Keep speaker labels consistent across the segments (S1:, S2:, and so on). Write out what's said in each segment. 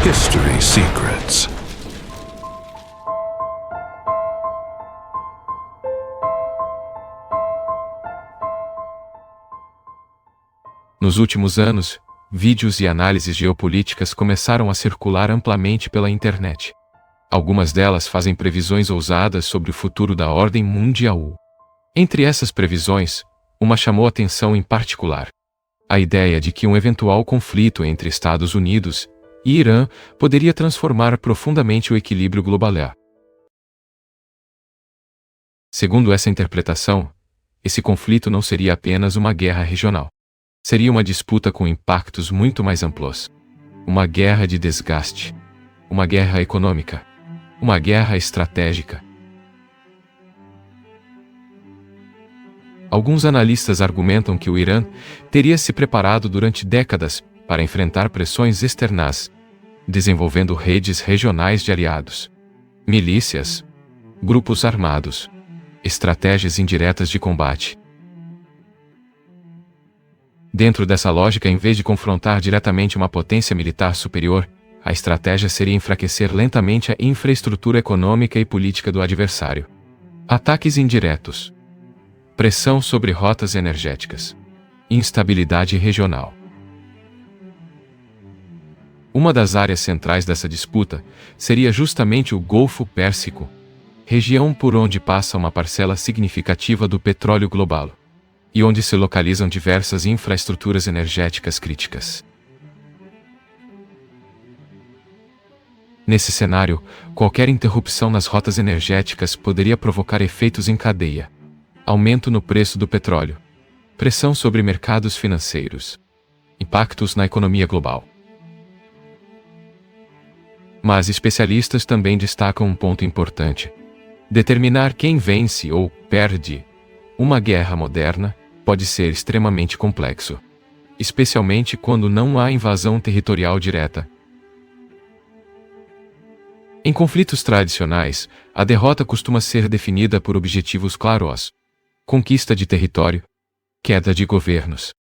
S1: History Secrets.
S2: Nos últimos anos, vídeos e análises geopolíticas começaram a circular amplamente pela internet. Algumas delas fazem previsões ousadas sobre o futuro da ordem mundial. Entre essas previsões, uma chamou atenção em particular: a ideia de que um eventual conflito entre Estados Unidos e Irã poderia transformar profundamente o equilíbrio global. Segundo essa interpretação, esse conflito não seria apenas uma guerra regional. Seria uma disputa com impactos muito mais amplos. Uma guerra de desgaste. Uma guerra econômica. Uma guerra estratégica. Alguns analistas argumentam que o Irã teria se preparado durante décadas para enfrentar pressões externas, desenvolvendo redes regionais de aliados, milícias, grupos armados, estratégias indiretas de combate. Dentro dessa lógica, em vez de confrontar diretamente uma potência militar superior, a estratégia seria enfraquecer lentamente a infraestrutura econômica e política do adversário. Ataques indiretos. Pressão sobre rotas energéticas. Instabilidade regional. Uma das áreas centrais dessa disputa seria justamente o Golfo Pérsico, região por onde passa uma parcela significativa do petróleo global, e onde se localizam diversas infraestruturas energéticas críticas. Nesse cenário, qualquer interrupção nas rotas energéticas poderia provocar efeitos em cadeia: aumento no preço do petróleo, pressão sobre mercados financeiros, impactos na economia global. Mas especialistas também destacam um ponto importante: determinar quem vence ou perde uma guerra moderna pode ser extremamente complexo, especialmente quando não há invasão territorial direta. Em conflitos tradicionais, a derrota costuma ser definida por objetivos claros: conquista de território, queda de governos,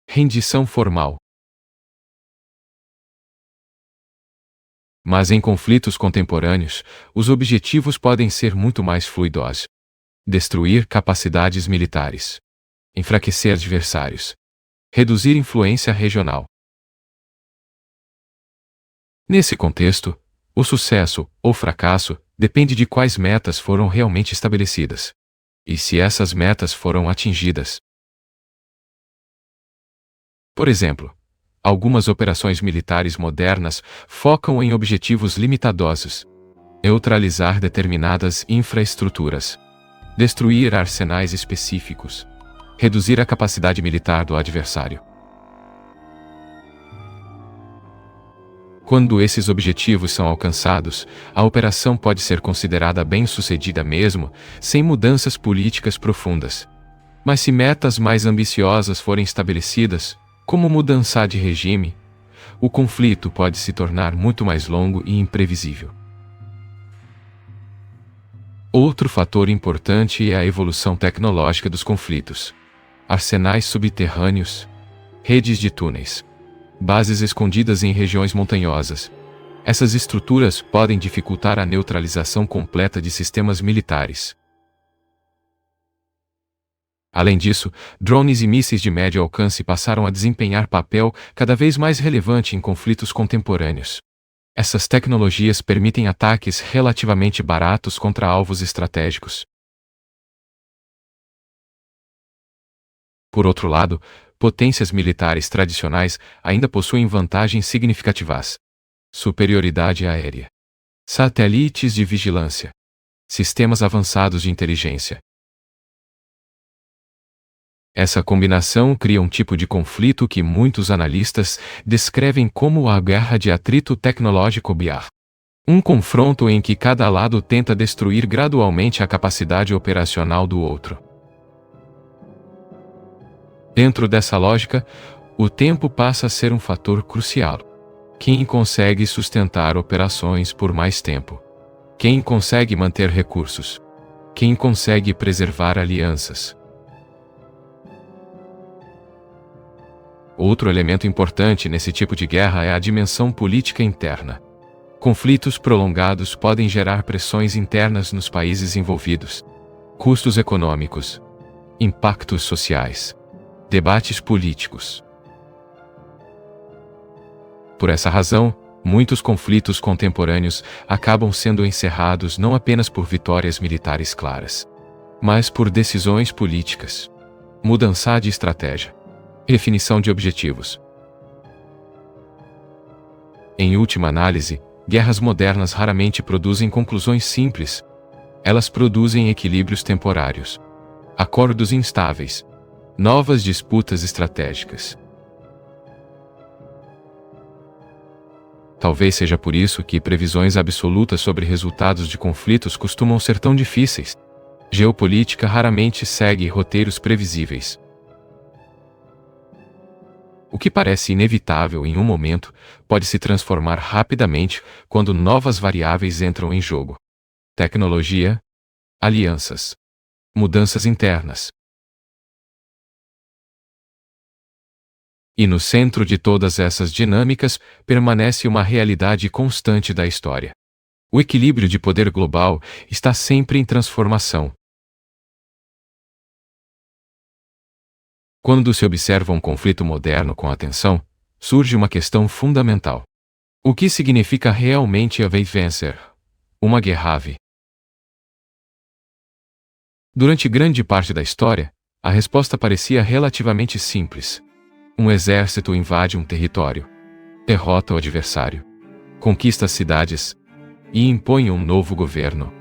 S2: rendição formal. Mas em conflitos contemporâneos, os objetivos podem ser muito mais fluidos: destruir capacidades militares, enfraquecer adversários, reduzir influência regional. Nesse contexto, o sucesso ou fracasso depende de quais metas foram realmente estabelecidas, e se essas metas foram atingidas. Por exemplo, algumas operações militares modernas focam em objetivos limitadosos: neutralizar determinadas infraestruturas, destruir arsenais específicos, reduzir a capacidade militar do adversário. Quando esses objetivos são alcançados, a operação pode ser considerada bem-sucedida mesmo sem mudanças políticas profundas. Mas se metas mais ambiciosas forem estabelecidas, como mudança de regime, o conflito pode se tornar muito mais longo e imprevisível. Outro fator importante é a evolução tecnológica dos conflitos. Arsenais subterrâneos, redes de túneis, bases escondidas em regiões montanhosas. Essas estruturas podem dificultar a neutralização completa de sistemas militares. Além disso, drones e mísseis de médio alcance passaram a desempenhar papel cada vez mais relevante em conflitos contemporâneos. Essas tecnologias permitem ataques relativamente baratos contra alvos estratégicos. Por outro lado, potências militares tradicionais ainda possuem vantagens significativas: superioridade aérea, satélites de vigilância, sistemas avançados de inteligência. Essa combinação cria um tipo de conflito que muitos analistas descrevem como a guerra de atrito tecnológico BIAR. Um confronto em que cada lado tenta destruir gradualmente a capacidade operacional do outro. Dentro dessa lógica, o tempo passa a ser um fator crucial. Quem consegue sustentar operações por mais tempo? Quem consegue manter recursos? Quem consegue preservar alianças? Outro elemento importante nesse tipo de guerra é a dimensão política interna. Conflitos prolongados podem gerar pressões internas nos países envolvidos, custos econômicos, impactos sociais, debates políticos. Por essa razão, muitos conflitos contemporâneos acabam sendo encerrados não apenas por vitórias militares claras, mas por decisões políticas, mudança de estratégia, definição de objetivos. Em última análise, guerras modernas raramente produzem conclusões simples. Elas produzem equilíbrios temporários, acordos instáveis, novas disputas estratégicas. Talvez seja por isso que previsões absolutas sobre resultados de conflitos costumam ser tão difíceis. Geopolítica raramente segue roteiros previsíveis. O que parece inevitável em um momento pode se transformar rapidamente quando novas variáveis entram em jogo. Tecnologia, alianças, mudanças internas. E no centro de todas essas dinâmicas permanece uma realidade constante da história. O equilíbrio de poder global está sempre em transformação. Quando se observa um conflito moderno com atenção, surge uma questão fundamental. O que significa realmente haver vencer uma guerra? Durante grande parte da história, a resposta parecia relativamente simples. Um exército invade um território, derrota o adversário, conquista as cidades e impõe um novo governo.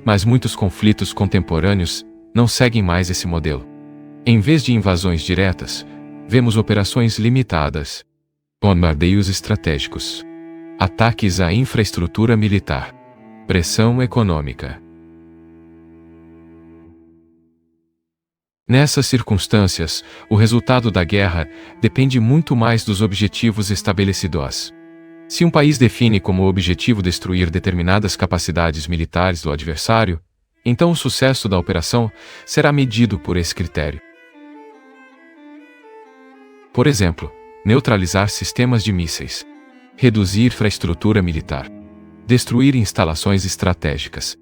S2: Mas muitos conflitos contemporâneos não seguem mais esse modelo. Em vez de invasões diretas, vemos operações limitadas, bombardeios estratégicos, ataques à infraestrutura militar, pressão econômica. Nessas circunstâncias, o resultado da guerra depende muito mais dos objetivos estabelecidos. Se um país define como objetivo destruir determinadas capacidades militares do adversário, então o sucesso da operação será medido por esse critério. Por exemplo, neutralizar sistemas de mísseis, reduzir infraestrutura militar, destruir instalações estratégicas.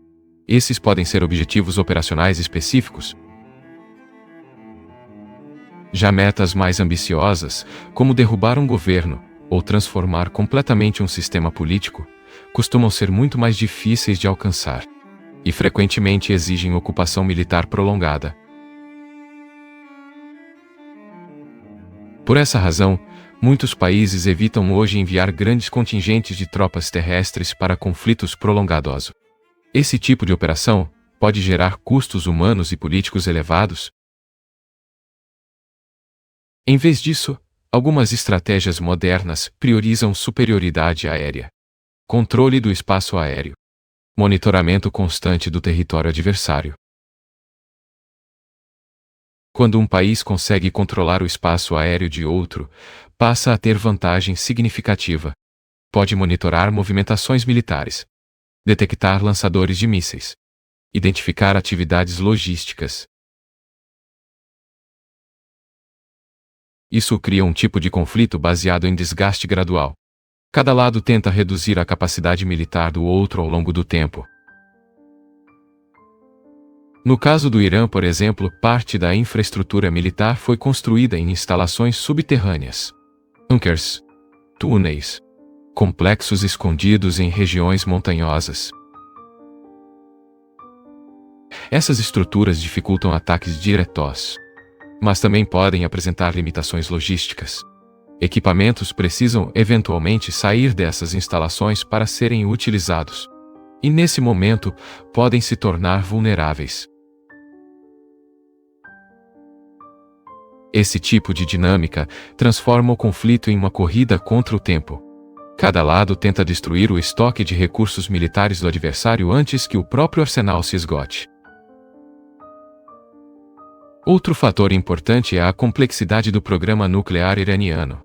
S2: Esses podem ser objetivos operacionais específicos. Já metas mais ambiciosas, como derrubar um governo ou transformar completamente um sistema político, costumam ser muito mais difíceis de alcançar e frequentemente exigem ocupação militar prolongada. Por essa razão, muitos países evitam hoje enviar grandes contingentes de tropas terrestres para conflitos prolongados. Esse tipo de operação pode gerar custos humanos e políticos elevados. Em vez disso, algumas estratégias modernas priorizam superioridade aérea, controle do espaço aéreo, monitoramento constante do território adversário. Quando um país consegue controlar o espaço aéreo de outro, passa a ter vantagem significativa. Pode monitorar movimentações militares, detectar lançadores de mísseis, identificar atividades logísticas. Isso cria um tipo de conflito baseado em desgaste gradual. Cada lado tenta reduzir a capacidade militar do outro ao longo do tempo. No caso do Irã, por exemplo, parte da infraestrutura militar foi construída em instalações subterrâneas, bunkers, túneis, complexos escondidos em regiões montanhosas. Essas estruturas dificultam ataques diretos, mas também podem apresentar limitações logísticas. Equipamentos precisam eventualmente sair dessas instalações para serem utilizados, e nesse momento podem se tornar vulneráveis. Esse tipo de dinâmica transforma o conflito em uma corrida contra o tempo. Cada lado tenta destruir o estoque de recursos militares do adversário antes que o próprio arsenal se esgote. Outro fator importante é a complexidade do programa nuclear iraniano.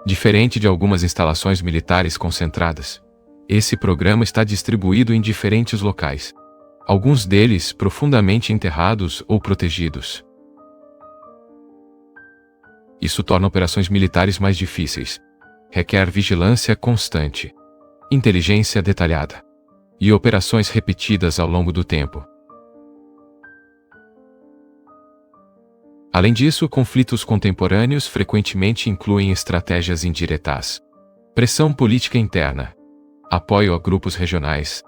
S2: Diferente de algumas instalações militares concentradas, esse programa está distribuído em diferentes locais, alguns deles profundamente enterrados ou protegidos. Isso torna operações militares mais difíceis. Requer vigilância constante, inteligência detalhada e operações repetidas ao longo do tempo. Além disso, conflitos contemporâneos frequentemente incluem estratégias indiretas, pressão política interna, apoio a grupos regionais,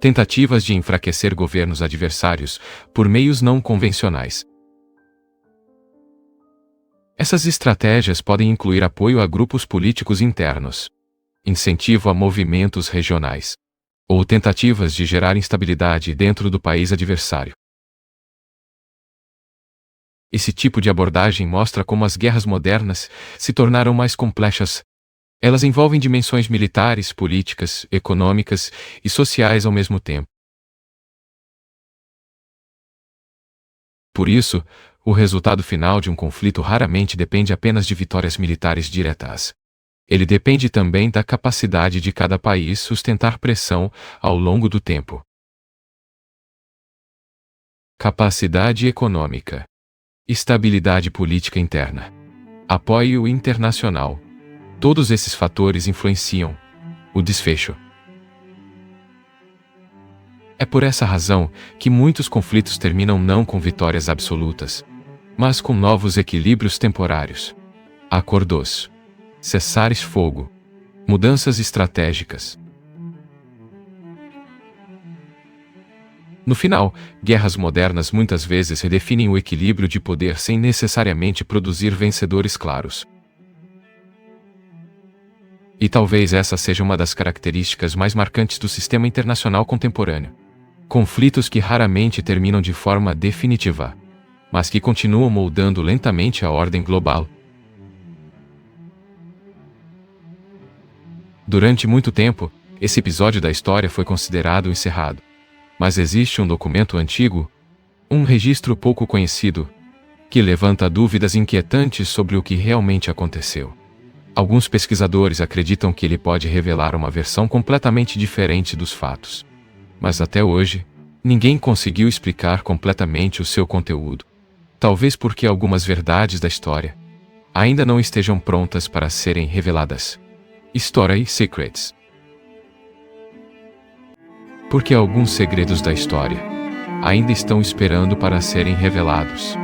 S2: tentativas de enfraquecer governos adversários por meios não convencionais. Essas estratégias podem incluir apoio a grupos políticos internos, incentivo a movimentos regionais, ou tentativas de gerar instabilidade dentro do país adversário. Esse tipo de abordagem mostra como as guerras modernas se tornaram mais complexas. Elas envolvem dimensões militares, políticas, econômicas e sociais ao mesmo tempo. Por isso, o resultado final de um conflito raramente depende apenas de vitórias militares diretas. Ele depende também da capacidade de cada país sustentar pressão ao longo do tempo. Capacidade econômica. Estabilidade política interna. Apoio internacional. Todos esses fatores influenciam o desfecho. É por essa razão que muitos conflitos terminam não com vitórias absolutas, mas com novos equilíbrios temporários. Acordos, cessares-fogo, mudanças estratégicas. No final, guerras modernas muitas vezes redefinem o equilíbrio de poder sem necessariamente produzir vencedores claros. E talvez essa seja uma das características mais marcantes do sistema internacional contemporâneo. Conflitos que raramente terminam de forma definitiva, mas que continuam moldando lentamente a ordem global. Durante muito tempo, esse episódio da história foi considerado encerrado. Mas existe um documento antigo, um registro pouco conhecido, que levanta dúvidas inquietantes sobre o que realmente aconteceu. Alguns pesquisadores acreditam que ele pode revelar uma versão completamente diferente dos fatos. Mas até hoje, ninguém conseguiu explicar completamente o seu conteúdo. Talvez porque algumas verdades da história ainda não estejam prontas para serem reveladas. History Secrets. Porque alguns segredos da história ainda estão esperando para serem revelados.